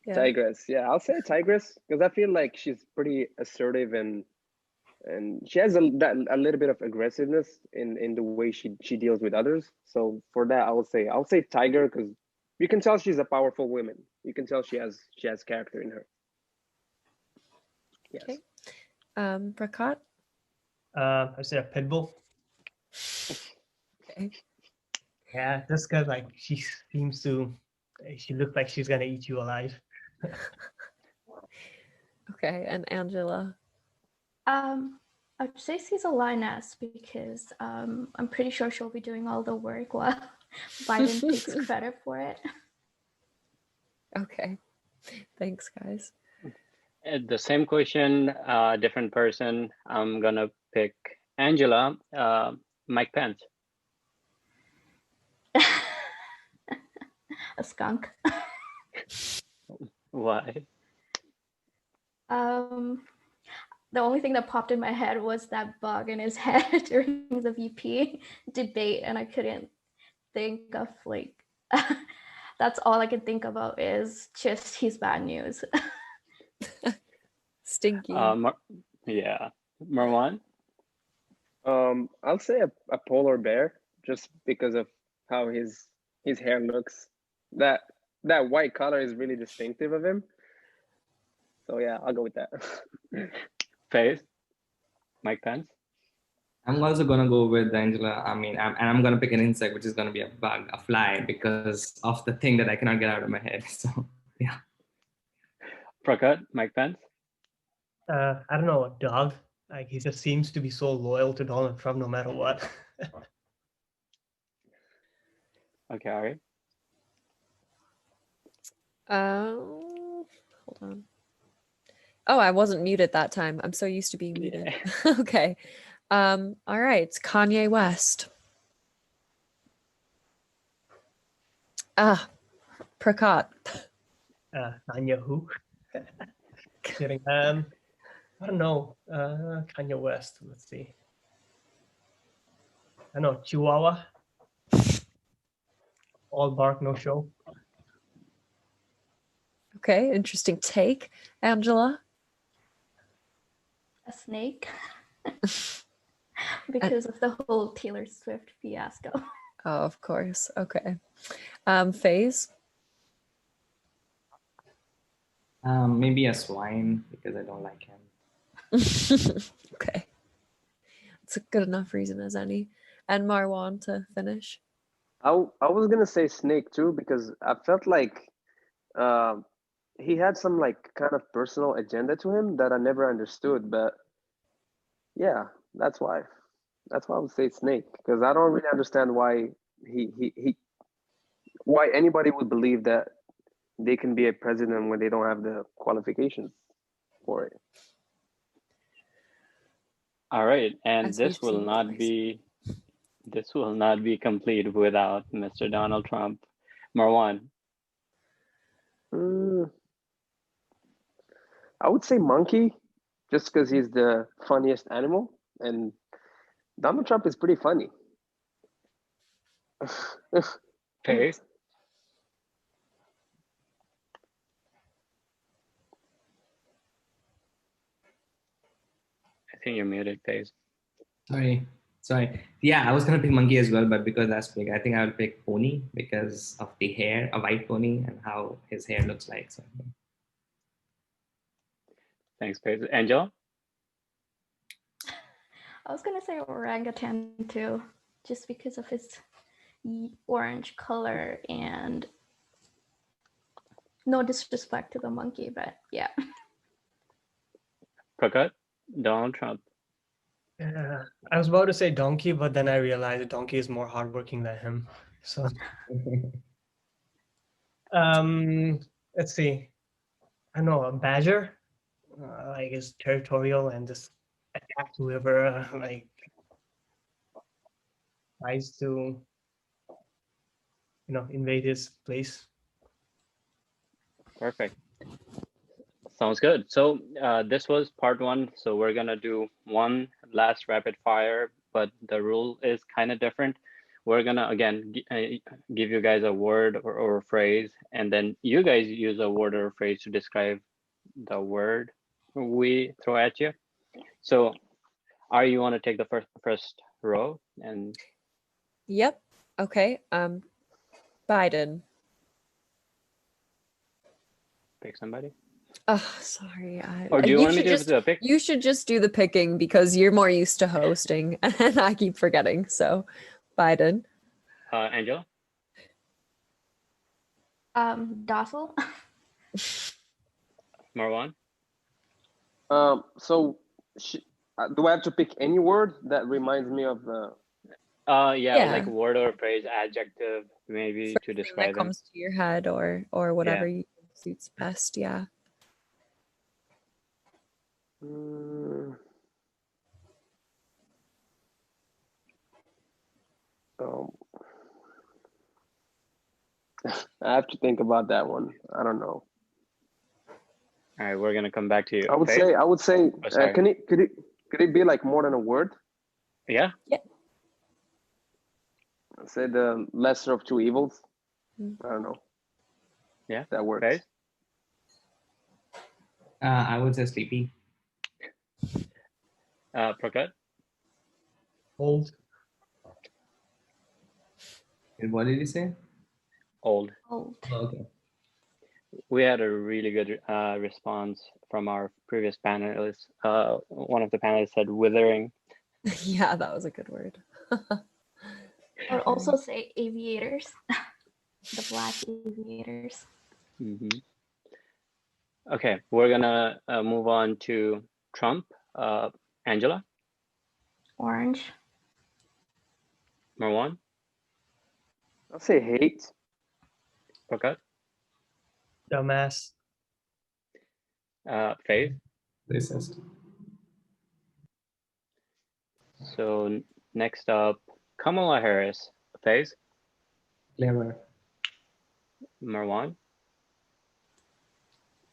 Yeah. Tigress. Yeah, I'll say tigress because I feel like she's pretty assertive and she has a little bit of aggressiveness in the way she deals with others. So for that, I'll say tiger because you can tell she's a powerful woman. You can tell she has character in her. Yes. Okay. Prakat. I say a pit bull. Okay. Yeah, just because like she looks like she's gonna eat you alive. Okay. And Angela. I would say she's a lioness because I'm pretty sure she'll be doing all the work while Biden takes credit for it. Okay. Thanks, guys. The same question, different person. I'm gonna pick Angela. Mike Pence. A skunk. Why? The only thing that popped in my head was that bug in his head during the VP debate, and I couldn't think of like. That's all I could think about is just he's bad news. Stinky. Yeah, Marwan. I'll say a polar bear just because of how his hair looks. That white color is really distinctive of him. So yeah, I'll go with that. Faith. Mike Pence. I'm also gonna go with Angela. I mean, I'm gonna pick an insect, which is gonna be a bug, a fly, because of the thing that I cannot get out of my head. So yeah. Prakat. Mike Pence. I don't know, a dog. Like he just seems to be so loyal to Donald Trump no matter what. Okay, Ari. Hold on. Oh, I wasn't muted that time. I'm so used to being muted. Yeah. Okay. All right. It's Kanye West. Prakat. Kanye who? Kidding. I don't know. Kanye West. Let's see. I know Chihuahua. All bark, no show. Okay, interesting take. Angela. A snake. Because of the whole Taylor Swift fiasco. Oh, of course. Okay. Phase. Maybe a swine because I don't like him. Okay. It's a good enough reason as any. And Marwan to finish. I was gonna say snake too because I felt like uh, he had some like kind of personal agenda to him that I never understood. But yeah, that's why. That's why I would say snake because I don't really understand why he why anybody would believe that they can be a president when they don't have the qualifications for it. All right, and As we've seen twice. this will not be complete without Mr. Donald Trump. Marwan, Mm, I would say monkey, just because he's the funniest animal, and Donald Trump is pretty funny. Faith. I think you're muted, Faith. Sorry. Yeah, I was gonna pick monkey as well, but because that's big, I think I will pick pony because of the hair, a white pony, and how his hair looks like. So Thanks, Faith. Angela? I was gonna say orangutan too, just because of his orange color, and no disrespect to the monkey, but yeah. Prakat? Donald Trump. Yeah, I was about to say donkey, but then I realized donkey is more hardworking than him. So let's see. I don't know, a badger, like is territorial and just attacks whoever like tries to invade his place. Perfect. Sounds good. So this was part one. So we're gonna do one last rapid fire, but the rule is kind of different. We're gonna again give you guys a word or a phrase, and then you guys use a word or a phrase to describe the word we throw at you. So, Ari, you want to take the first row and Yep. Okay. Biden. pick somebody? Oh, sorry. Or do you want me should to do just the pick? you should just do the picking because you're more used to hosting, and I keep forgetting. So, Biden. Angela? Docile. Marwan? So do I have to pick any word that reminds me of Yeah, like word or phrase, adjective, maybe First to thing that describe them. comes to your head, or whatever suits best. Yeah. mm, um, I have to think about that one. I don't know. All right, we're gonna come back to you. I would say Oh, sorry. could it be like more than a word? Yeah. Yeah. Say the lesser of two evils. I don't know. Yeah. That works. Faith? I would say sleepy. Prakat? Old. And what did you say? Old. Old. Okay. We had a really good response from our previous panelists. One of the panelists said withering. Yeah, that was a good word. I would also say aviators. The black aviators. Mm-hmm. Okay, we're gonna move on to Trump. Angela? Orange. Marwan? I'll say hate. Prakat? Dumbass. Faith? Racist. So next up, Kamala Harris. Faith? Clever. Marwan?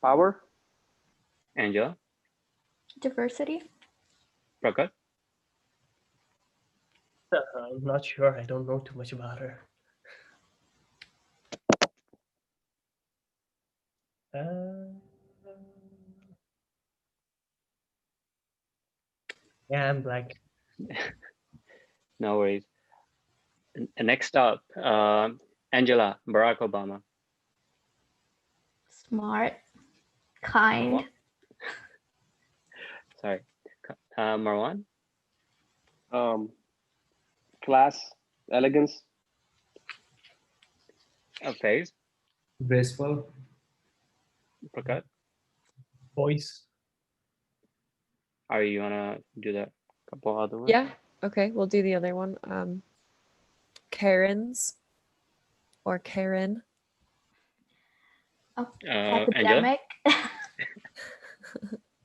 Power. Angela? Diversity. Prakat? I'm not sure. I don't know too much about her. Yeah, I'm black. No worries. Next up, Angela, Barack Obama. Smart, kind, What? Sorry. Marwan? Class, elegance. Faiz? Graceful. Prakat? Voice. Are you wanna do that couple other ones? Yeah. Okay, we'll do the other one. Karen's or Karen. Angela? academic.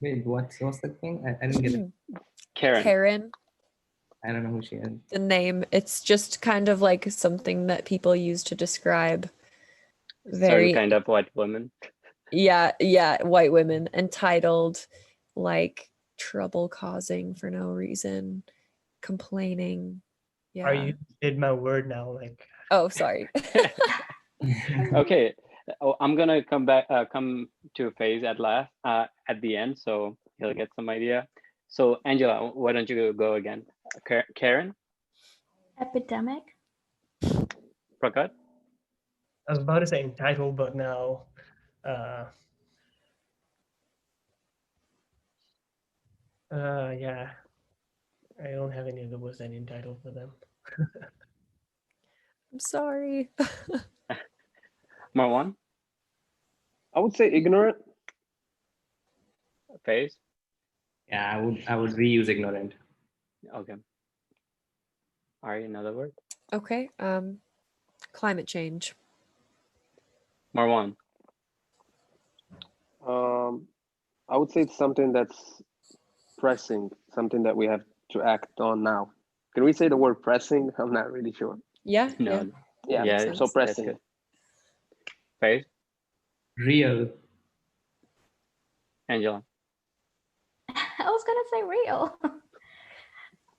Wait, what's the thing? I didn't get it. Karen. Karen, I don't know who she is. the name. It's just kind of like something that people use to describe Certain very kind of white women. yeah, white women, entitled, like trouble causing for no reason, complaining. Yeah. Are you did my word now? Like, Oh, sorry. Okay. Oh, I'm gonna come to Faiz at last, at the end, so he'll get some idea. So Angela, why don't you go again? Karen, Epidemic. Prakat, I was about to say entitled, but now, yeah, I don't have any of the words that entitled for them. I'm sorry. Marwan, I would say ignorant. Faiz. Yeah, I would reuse ignorant. Okay. Ari, another word. Okay. Climate change. Marwan, I would say it's something that's pressing, something that we have to act on now. Can we say the word pressing? I'm not really sure. Yeah, no, yeah. Yeah, yeah, makes so sense. that's pressing. good. Faiz, Real. Angela, I was gonna say real.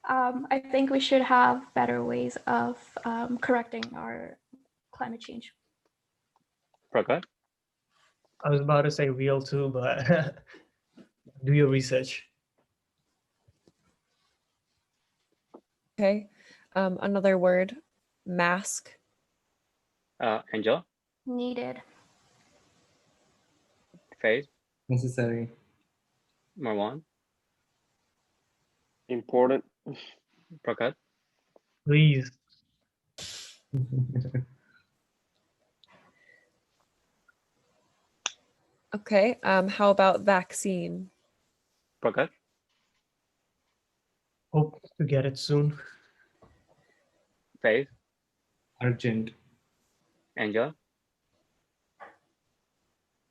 I think we should have better ways of correcting our climate change. Prakat, I was about to say real too, but do your research. Okay. Another word, mask. Angela, Needed. Faiz, Necessary. Marwan, Important. Prakat, Please. Okay. How about vaccine? Prakat, Hope to get it soon. Faiz, Urgent. Angela,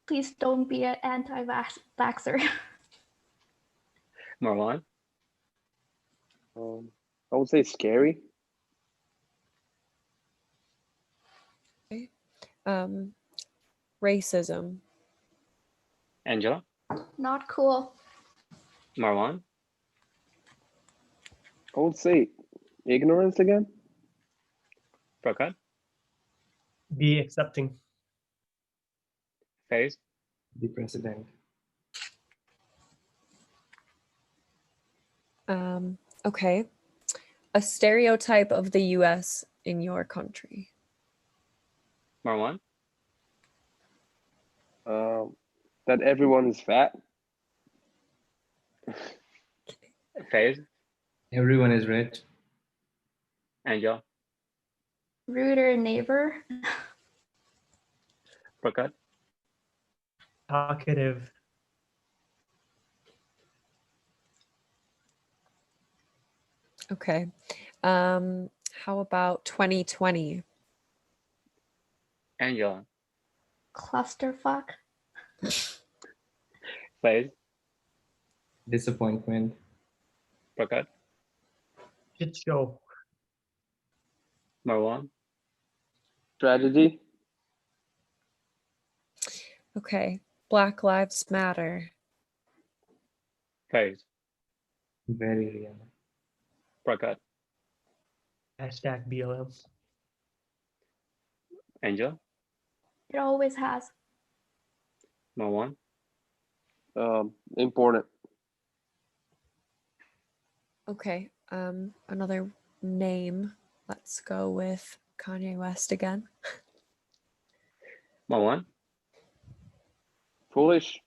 Please don't be an anti-vaxxer. Marwan, I would say scary. Okay. Racism. Angela, Not cool. Marwan, I would say ignorance again. Prakat, Be accepting. Faiz, The president. Okay. A stereotype of the US in your country. Marwan, That everyone is fat. Faiz, Everyone is rich. Angela, Ruder neighbor. Prakat, Talkative. Okay. How about 2020? Angela, Clusterfuck. Faiz, Disappointment. Prakat, Shit show. Marwan, Tragedy. Okay. Black Lives Matter. Faiz, Very real. Prakat, Hashtag BLM. Angela, It always has. Marwan, Important. Okay. Another name, let's go with Kanye West again. Marwan, Foolish.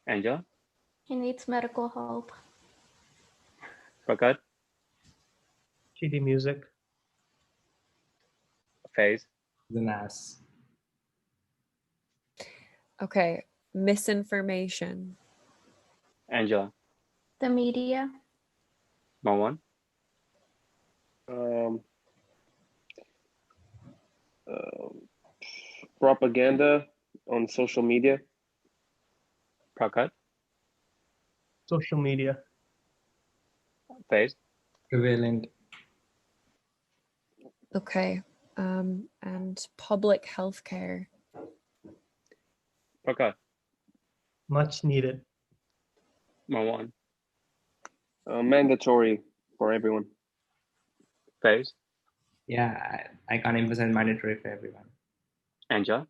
Angela, He needs medical help. Prakat, Shitty music. Faiz, He's an ass. Okay, misinformation. Angela, The media. Marwan, Um, uh, Propaganda on social media. Prakat, Social media. Faiz, Prevalent. Okay, and public healthcare. Prakat, Much needed. Marwan, Mandatory for everyone. Faiz, Yeah, I can't emphasize mandatory for everyone. Angela,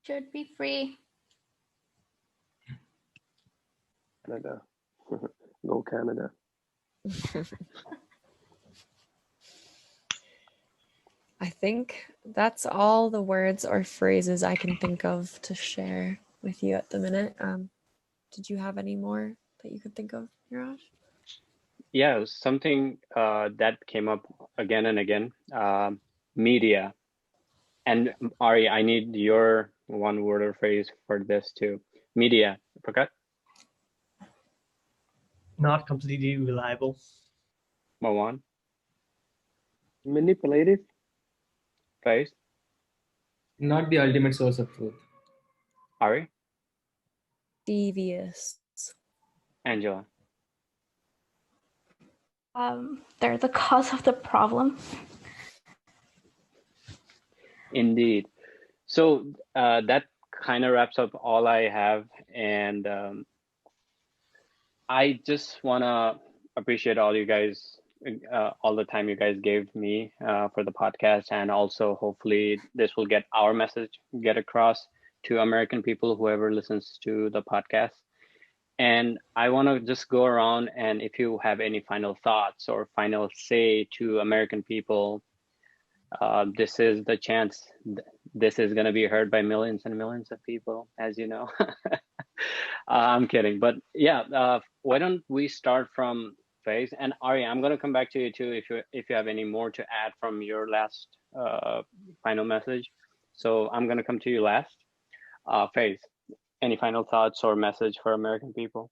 Should be free. Canada. Go Canada. I think that's all the words or phrases I can think of to share with you at the minute. Did you have any more that you could think of, Miraj? yeah, something that came up again and again. Media. And Ari, I need your one word or phrase for this too. Media. Prakat, Not completely reliable. Marwan, Manipulative. Faiz, Not the ultimate source of truth. Ari, Devious. Angela. They're the cause of the problem. Indeed. So that kind of wraps up all I have. And I just want to appreciate all you guys, all the time you guys gave me for the podcast. And also, hopefully, this will get our message get across to American people, whoever listens to the podcast. And I want to just go around, and if you have any final thoughts or final say to American people, this is the chance. This is going to be heard by millions and millions of people, as you know. I'm kidding, but yeah. Why don't we start from Faith and Ari? I'm going to come back to you too if you have any more to add from your last final message. So I'm going to come to you last. Faith, any final thoughts or message for American people?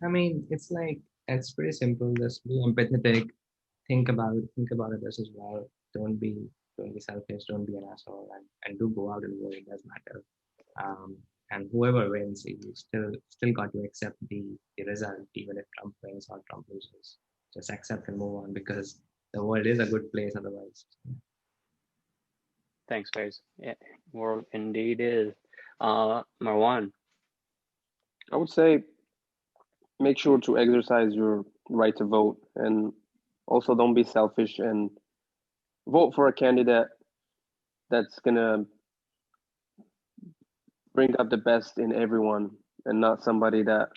I mean, it's pretty simple. Just be empathetic. Think about others as well. Don't be selfish. Don't be an asshole. And do go out and vote. It does matter. Um, and whoever wins, you still got to accept the result, even if Trump wins or Trump loses. Just accept and move on because the world is a good place otherwise. Thanks, Faith. Yeah, world indeed is. Marwan, I would say make sure to exercise your right to vote, and also don't be selfish and vote for a candidate that's gonna bring out the best in everyone, and not somebody that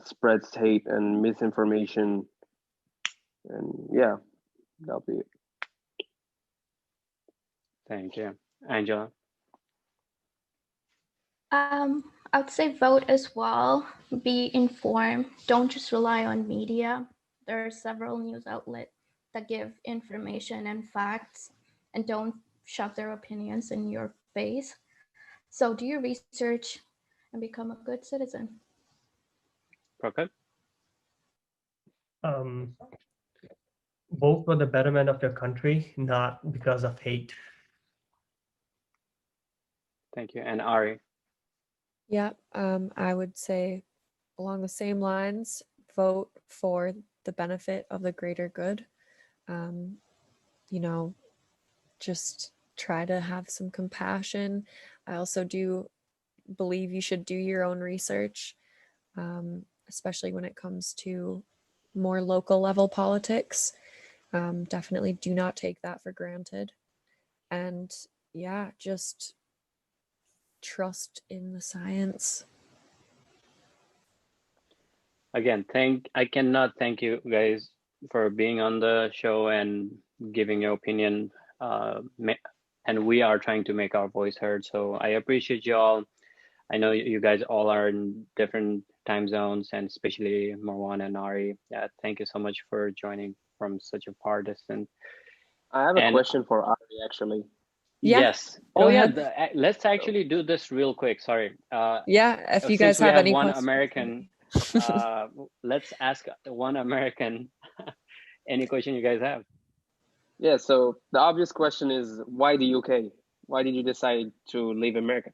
spreads hate and misinformation. And yeah, that'll be it. thank you. Angela, I would say vote as well. Be informed. Don't just rely on media. There are several news outlets that give information and facts and don't shove their opinions in your face. So do your research and become a good citizen. Prakat, Vote for the betterment of your country, not because of hate. thank you. And Ari, Yeah, I would say along the same lines, vote for the benefit of the greater good. Um, you know, just try to have some compassion. I also do believe you should do your own research, especially when it comes to more local level politics. Definitely do not take that for granted. And yeah, just trust in the science. again, I cannot thank you guys for being on the show and giving your opinion, and we are trying to make our voice heard. So I appreciate you all. I know you guys all are in different time zones, and especially Marwan and Ari. Yeah, thank you so much for joining from such a far distance. I have a And question for Ari actually. Yeah, yes, go oh yeah, ahead. let's actually do this real quick. Sorry. Yeah, if you Since guys we have have any one questions. American, let's ask one American any question you guys have. Yeah, so the obvious question is why the UK? Why did you decide to leave America?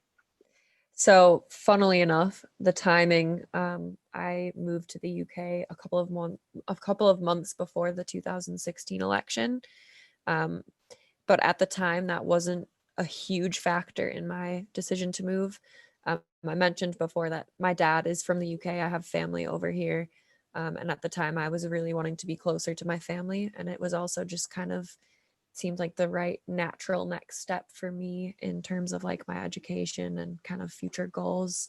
So, funnily enough, the timing, I moved to the UK a couple of months before the 2016 election. But at the time, that wasn't a huge factor in my decision to move. I mentioned before that my dad is from the UK. I have family over here. And at the time, I was really wanting to be closer to my family. And it was also just kind of seemed like the right natural next step for me in terms of like my education and kind of future goals.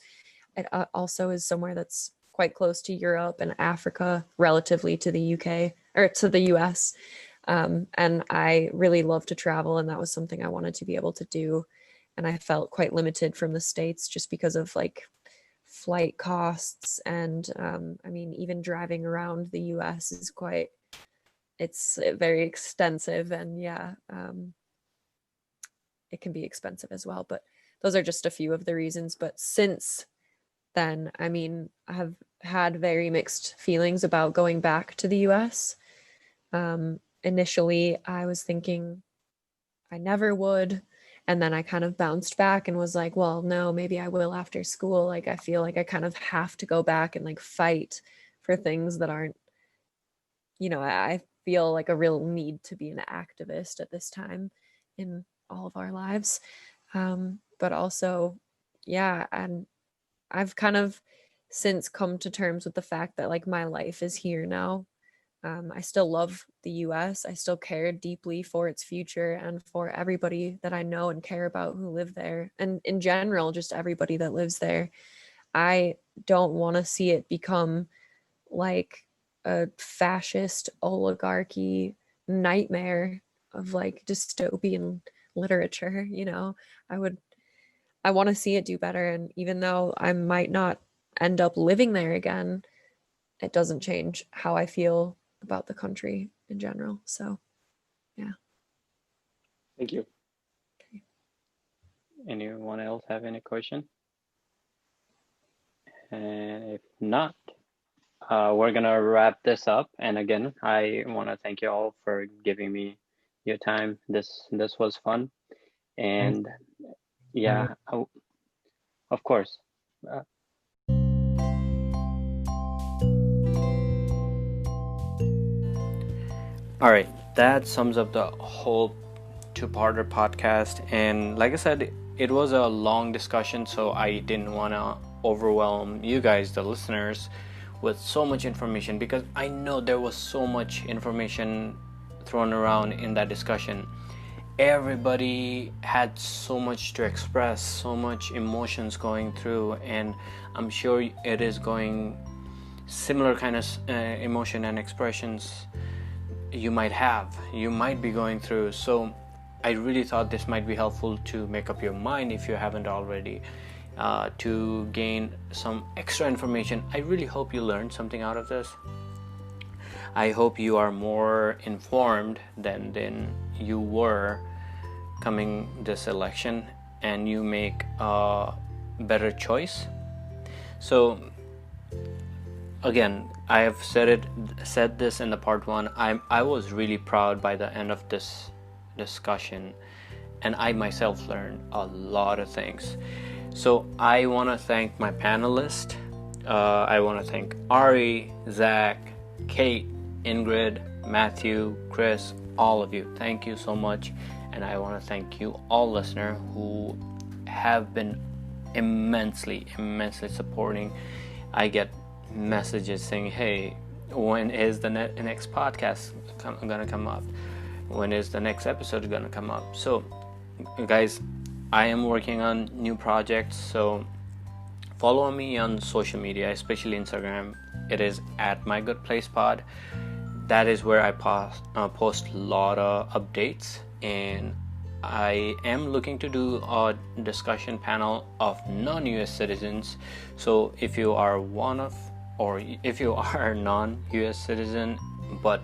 It also is somewhere that's quite close to Europe and Africa relatively to the UK or to the US. And I really love to travel, and that was something I wanted to be able to do. And I felt quite limited from the States just because of like flight costs. And I mean, even driving around the US is it's very extensive, and yeah, it can be expensive as well. But those are just a few of the reasons. But since then, I mean, I have had very mixed feelings about going back to the US. Initially, I was thinking I never would. And then I kind of bounced back and was like, well, no, maybe I will after school. Like, I feel like I kind of have to go back and like fight for things that aren't, I feel like a real need to be an activist at this time in all of our lives. But also, yeah, and I've kind of since come to terms with the fact that like my life is here now. I still love the US. I still care deeply for its future and for everybody that I know and care about who live there. And in general, just everybody that lives there. I don't want to see it become like a fascist oligarchy nightmare of like dystopian literature, I want to see it do better. And even though I might not end up living there again, it doesn't change how I feel about the country in general. So, yeah. Thank you. Okay. Anyone else have any question? And if not, we're gonna wrap this up. And again, I want to thank you all for giving me your time. This was fun, and yeah, of course. All right, that sums up the whole two-parter podcast. And like I said, it was a long discussion, so I didn't want to overwhelm you guys, the listeners, with so much information, because I know there was so much information thrown around in that discussion. Everybody had so much to express, so much emotions going through, and I'm sure it is going similar kind of emotion and expressions you might be going through. So I really thought this might be helpful to make up your mind if you haven't already, to gain some extra information. I really hope you learned something out of this. I hope you are more informed than you were coming this election, and you make a better choice. So again, I have said this in the part one. I was really proud by the end of this discussion, and I myself learned a lot of things. So I want to thank my panelists. I want to thank Ari, Zach, Kate, Ingrid, Matthew, Chris, all of you. Thank you so much. And I want to thank you all listeners who have been immensely supporting. I get messages saying, hey, when is the next podcast gonna come up? When is the next episode gonna come up? So guys, I am working on new projects, so follow me on social media, especially Instagram. It is at mygoodplacepod. that is where I post a lot of updates, and I am looking to do a discussion panel of non-US citizens. So if you are if you are a non-US citizen but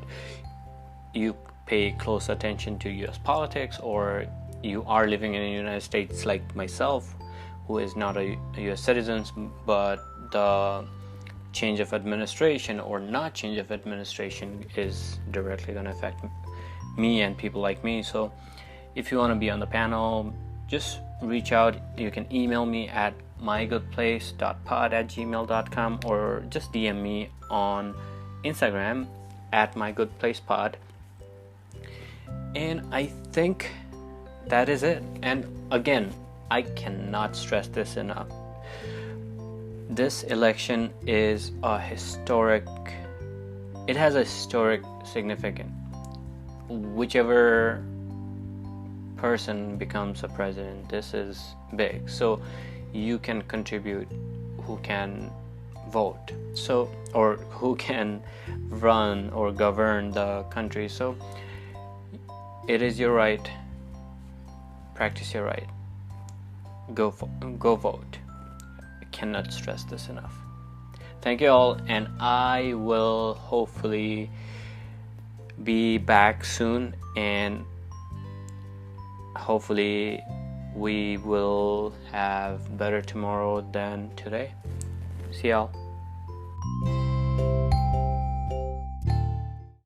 you pay close attention to US politics, or you are living in the United States like myself, who is not a US citizen, but the change of administration or not change of administration is directly going to affect me and people like me. So if you want to be on the panel, just reach out. You can email me at mygoodplace.pod@gmail.com, or just DM me on Instagram at mygoodplacepod. And I think that is it. And again, I cannot stress this enough. This election is it has a historic significance. Whichever person becomes a president, this is big. So you can contribute, who can vote, or who can run or govern the country. So it is your right. Practice your right. Go vote. I cannot stress this enough. Thank you all, and I will hopefully be back soon, and hopefully we will have better tomorrow than today. See y'all.